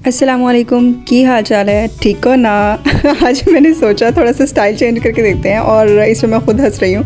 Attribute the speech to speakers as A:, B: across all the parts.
A: अस्सलामुअलैकुम, की हाल चाल है? ठीक हो ना? आज मैंने सोचा थोड़ा सा स्टाइल चेंज करके देखते हैं और इसमें मैं खुद हंस रही हूँ।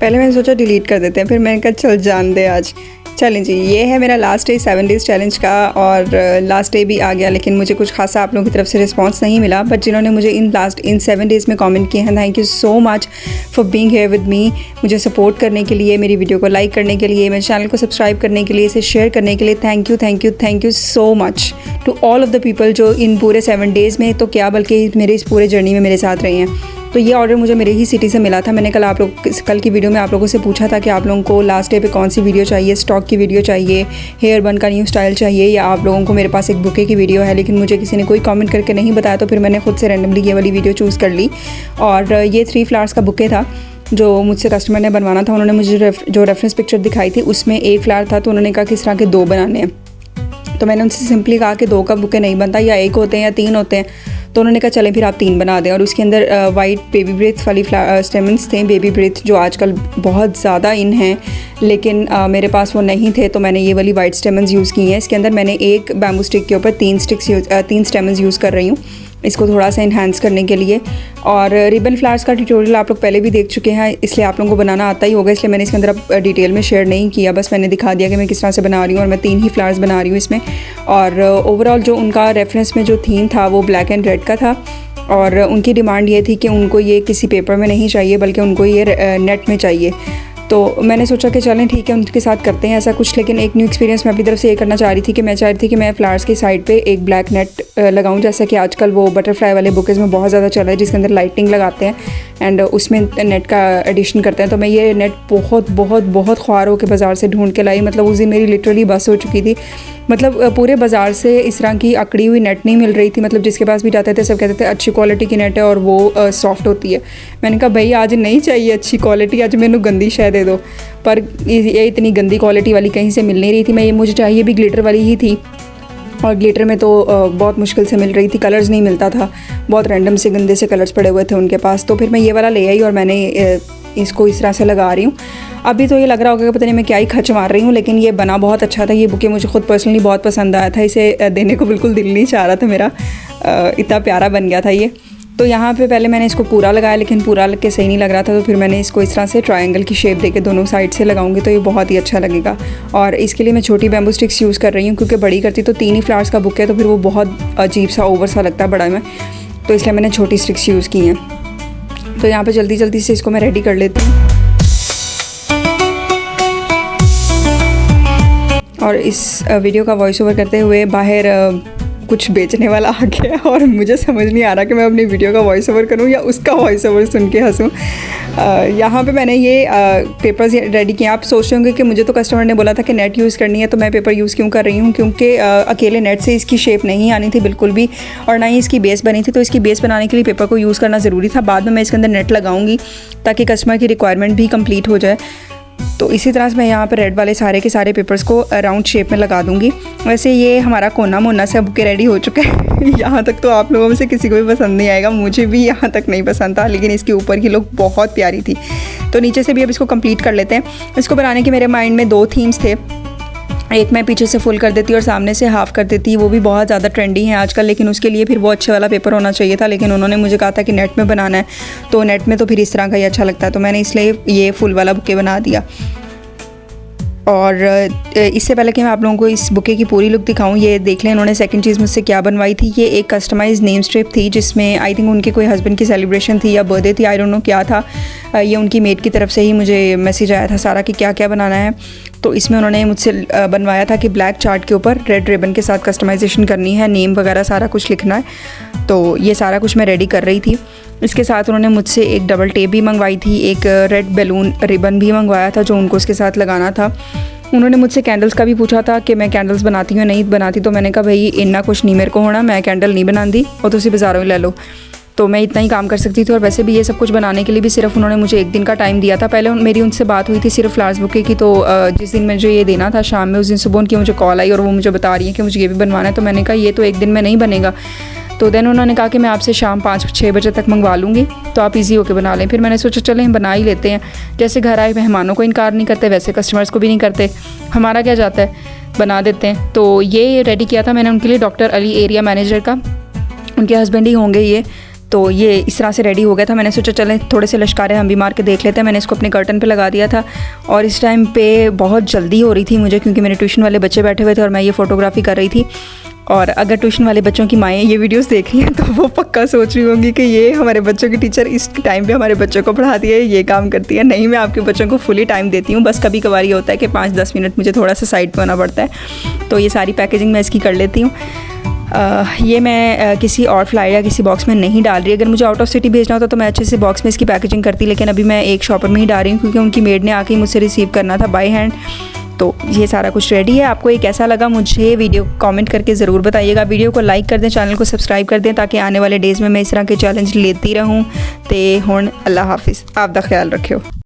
A: पहले मैंने सोचा डिलीट कर देते हैं, फिर मैंने कहा चल जान दे आज। चलें जी, ये है मेरा लास्ट डे 7 डेज़ चैलेंज का और लास्ट डे भी आ गया, लेकिन मुझे कुछ खासा आप लोगों की तरफ से रिस्पांस नहीं मिला। बट जिन्होंने मुझे इन 7 डेज़ में कमेंट किए हैं, thank you so much for being here with me. मुझे सपोर्ट करने के लिए, मेरी वीडियो को लाइक करने के लिए, मेरे चैनल को सब्सक्राइब करने के लिए, इसे शेयर करने के लिए thank you so much to all of the people जो इन पूरे 7 डेज़ में तो क्या बल्कि मेरे इस पूरे जर्नी में मेरे साथ रहे हैं। तो ये ऑर्डर मुझे मेरे ही सिटी से मिला था। मैंने कल की वीडियो में आप लोगों से पूछा था कि आप लोगों को लास्ट डे पे कौन सी वीडियो चाहिए, स्टॉक की वीडियो चाहिए, हेयर बन का न्यू स्टाइल चाहिए, या आप लोगों को मेरे पास एक बुके की वीडियो है, लेकिन मुझे किसी ने कोई कमेंट करके नहीं बताया। तो फिर मैंने खुद से रैंडमली ये वाली वीडियो चूज़ कर ली और ये 3 फ्लावर्स का बुके था जो मुझसे कस्टमर ने बनवाना था। उन्होंने मुझे जो रेफरेंस पिक्चर दिखाई थी उसमें 1 फ्लावर था, तो उन्होंने कहा कि इस तरह के 2 बनाने हैं। तो मैंने उनसे सिंपली कहा कि 2 का बुके नहीं बनता, या 1 होते हैं या 3 होते हैं। तो उन्होंने कहा चलें फिर आप 3 बना दें। और उसके अंदर वाइट बेबी ब्रेथ वाली स्टेमन्स थे, बेबी ब्रेथ जो आजकल बहुत ज़्यादा इन हैं, लेकिन मेरे पास वो नहीं थे, तो मैंने ये वाली वाइट स्टेमन्स यूज़ की हैं। इसके अंदर मैंने एक बैम्बू स्टिक के ऊपर 3 स्टेमन्स यूज़ कर रही हूँ इसको थोड़ा सा इन्हांस करने के लिए। और रिबन फ्लावर्स का ट्यूटोरियल आप लोग पहले भी देख चुके हैं, इसलिए आप लोगों को बनाना आता ही होगा, इसलिए मैंने इसके अंदर अब डिटेल में शेयर नहीं किया। बस मैंने दिखा दिया कि मैं किस तरह से बना रही हूँ और मैं 3 ही फ्लावर्स बना रही हूँ इसमें। और ओवरऑल जो उनका रेफरेंस में जो थीम था वो ब्लैक एंड रेड का था, और उनकी डिमांड ये थी कि उनको ये किसी पेपर में नहीं चाहिए बल्कि उनको ये नेट में चाहिए। तो मैंने सोचा कि चलें ठीक है, उनके साथ करते हैं ऐसा कुछ। लेकिन एक न्यू एक्सपीरियंस मैं अपनी तरफ से ये करना चाह रही थी कि मैं फ्लावर्स की साइड पे एक ब्लैक नेट लगाऊं, जैसा कि आजकल वो बटरफ्लाई वाले बुकेज़ में बहुत ज़्यादा चल रहा है, जिसके अंदर लाइटिंग लगाते हैं एंड उसमें नेट का एडिशन करते हैं। तो मैं ये नेट बहुत ख्वार होकर बाज़ार से ढूंढ के लाई। मतलब उस दिन मेरी लिटरली बस हो चुकी थी। मतलब पूरे बाज़ार से इस तरह की अकड़ी हुई नेट नहीं मिल रही थी। मतलब जिसके पास भी जाते थे सब कहते थे अच्छी क्वालिटी की नेट है और वो सॉफ्ट होती है। मैंने कहा भाई आज नहीं चाहिए अच्छी क्वालिटी, आज मैंने गंदी शय दे दो। पर ये इतनी गंदी क्वालिटी वाली कहीं से मिल नहीं रही थी। मुझे चाहिए भी ग्लिटर वाली ही थी, और ग्लिटर में तो बहुत मुश्किल से मिल रही थी, कलर्स नहीं मिलता था, बहुत रैंडम से गंदे से कलर्स पड़े हुए थे उनके पास। तो फिर मैं ये वाला ले आई और मैंने इसको इस तरह से लगा रही हूँ। अभी तो ये लग रहा होगा कि पता नहीं मैं क्या ही खर्च मार रही हूँ, लेकिन ये बना बहुत अच्छा था। ये बुके मुझे खुद पर्सनली बहुत पसंद आया था, इसे देने को बिल्कुल दिल नहीं चाह रहा था मेरा, इतना प्यारा बन गया था ये। तो यहाँ पे पहले मैंने इसको पूरा लगाया, लेकिन पूरा लग के सही नहीं लग रहा था, तो फिर मैंने इसको इस तरह से ट्रायंगल की शेप देके दोनों साइड से लगाऊंगी तो ये बहुत ही अच्छा लगेगा। और इसके लिए मैं छोटी बैम्बू स्टिक्स यूज़ कर रही हूँ, क्योंकि बड़ी करती तो 3 ही फ्लावर्स का बुक है, तो फिर वो बहुत अजीब सा ओवर सा लगता है बड़ा में, तो इसलिए मैंने छोटी स्टिक्स यूज़ की हैं। तो यहाँ पर जल्दी से इसको मैं रेडी कर लेती हूँ। और इस वीडियो का वॉइस ओवर करते हुए बाहर कुछ बेचने वाला आ गया और मुझे समझ नहीं आ रहा कि मैं अपनी वीडियो का वॉइस ओवर करूं या उसका वॉइस ओवर सुन के हंसूं। यहाँ पे मैंने ये पेपर्स रेडी किए। आप सोच रहे होंगे कि मुझे तो कस्टमर ने बोला था कि नेट यूज़ करनी है, तो मैं पेपर यूज़ क्यों कर रही हूँ? क्योंकि अकेले नेट से इसकी शेप नहीं आनी थी बिल्कुल भी, और ना ही इसकी बेस बनी थी। तो इसकी बेस बनाने के लिए पेपर को यूज़ करना ज़रूरी था। बाद में मैं इसके अंदर नेट लगाऊंगी ताकि कस्टमर की रिक्वायरमेंट भी कंप्लीट हो जाए। तो इसी तरह से मैं यहाँ पर रेड वाले सारे के सारे पेपर्स को राउंड शेप में लगा दूँगी। वैसे ये हमारा कोना मोना से बुके रेडी हो चुका है। यहाँ तक तो आप लोगों में से किसी को भी पसंद नहीं आएगा, मुझे भी यहाँ तक नहीं पसंद था, लेकिन इसके ऊपर की लुक बहुत प्यारी थी। तो नीचे से भी अब इसको कंप्लीट कर लेते हैं। इसको बनाने के मेरे माइंड में 2 थीम्स थे। एक मैं पीछे से फुल कर देती और सामने से हाफ़ कर देती, वो भी बहुत ज़्यादा ट्रेंडी है आजकल, लेकिन उसके लिए फिर वो अच्छे वाला पेपर होना चाहिए था। लेकिन उन्होंने मुझे कहा था कि नेट में बनाना है, तो नेट में तो फिर इस तरह का ही अच्छा लगता है, तो मैंने इसलिए ये फुल वाला बुके बना दिया। और इससे पहले कि मैं आप लोगों को इस बुके की पूरी लुक दिखाऊं, ये देख लें इन्होंने सेकंड चीज़ मुझसे क्या बनवाई थी। ये एक कस्टमाइज नेम स्ट्रिप थी, जिसमें आई थिंक उनके कोई हस्बैंड की सेलिब्रेशन थी या बर्थडे थी, आई डोंट नो क्या था। ये उनकी मेड की तरफ से ही मुझे मैसेज आया था सारा कि क्या क्या बनाना है। तो इसमें उन्होंने मुझसे बनवाया था कि ब्लैक चार्ट के ऊपर रेड रिबन के साथ कस्टमाइजेशन करनी है, नेम वगैरह सारा कुछ लिखना है। तो ये सारा कुछ मैं रेडी कर रही थी। इसके साथ उन्होंने मुझसे एक डबल टेप भी मंगवाई थी, एक रेड बैलून रिबन भी मंगवाया था जो उनको उसके साथ लगाना था। उन्होंने मुझसे कैंडल्स का भी पूछा था कि मैं कैंडल्स बनाती हूँ नहीं बनाती, तो मैंने कहा भाई इतना कुछ नहीं मेरे को होना, मैं कैंडल नहीं बनाती, और तुसी बाज़ारों ही ले लो। तो मैं इतना ही काम कर सकती थी। और वैसे भी ये सब कुछ बनाने के लिए भी सिर्फ उन्होंने मुझे 1 दिन का टाइम दिया था। पहले मेरी उनसे बात हुई थी सिर्फ फ्लावर्स बुके की, तो जिस दिन मुझे ये देना था शाम में, उस दिन सुबह उनकी मुझे कॉल आई और वो मुझे बता रही है कि मुझे ये भी बनवाना है। तो मैंने कहा ये तो 1 दिन में नहीं बनेगा। तो देन उन्होंने कहा कि मैं आपसे शाम 5-6 बजे तक मंगवा लूँगी, तो आप इजी होकर बना लें। फिर मैंने सोचा चलें बना ही लेते हैं। जैसे घर आए मेहमानों को इनकार नहीं करते, वैसे कस्टमर्स को भी नहीं करते, हमारा क्या जाता है।
B: बना देते हैं। तो ये रेडी किया था मैंने उनके लिए, डॉक्टर अली एरिया मैनेजर का, उनके हस्बैंड ही होंगे ये। तो ये इस तरह से रेडी हो गया था। मैंने सोचा चलें थोड़े से लश्कारे हम भी मार के देख लेते हैं। मैंने इसको अपने कर्टन पे लगा दिया था और इस टाइम पे बहुत जल्दी हो रही थी मुझे, क्योंकि मेरे ट्यूशन वाले बच्चे बैठे हुए थे और मैं ये फ़ोटोग्राफी कर रही थी। और अगर ट्यूशन वाले बच्चों की माएँ ये वीडियोस देख रही हैं तो वो पक्का सोच रही होंगी कि ये हमारे बच्चों की टीचर इस टाइम पे हमारे बच्चों को पढ़ाती है, ये काम करती है। नहीं, मैं आपके बच्चों को फुली टाइम देती हूँ, बस कभी कभार ये होता है कि 5-10 मिनट मुझे थोड़ा सा साइड पे होना पड़ता है। तो ये सारी पैकेजिंग मैं इसकी कर लेती हूँ। ये मैं किसी और फ्लायर या किसी बॉक्स में नहीं डाल रही। अगर मुझे आउट ऑफ सिटी भेजना होता तो मैं अच्छे से बॉक्स में इसकी पैकेजिंग करती, लेकिन अभी मैं एक शॉपर में ही डाल रही हूँ क्योंकि उनकी मेड ने आके मुझसे रिसीव करना था बाय हैंड। तो ये सारा कुछ रेडी है। आपको ये कैसा लगा मुझे वीडियो कमेंट करके ज़रूर बताइएगा। वीडियो को लाइक कर दें, चैनल को सब्सक्राइब कर दें, ताकि आने वाले डेज़ में मैं इस तरह के चैलेंज लेती रहूँ। तो हुण अल्लाह हाफिज़, आप दा ख्याल रखियो।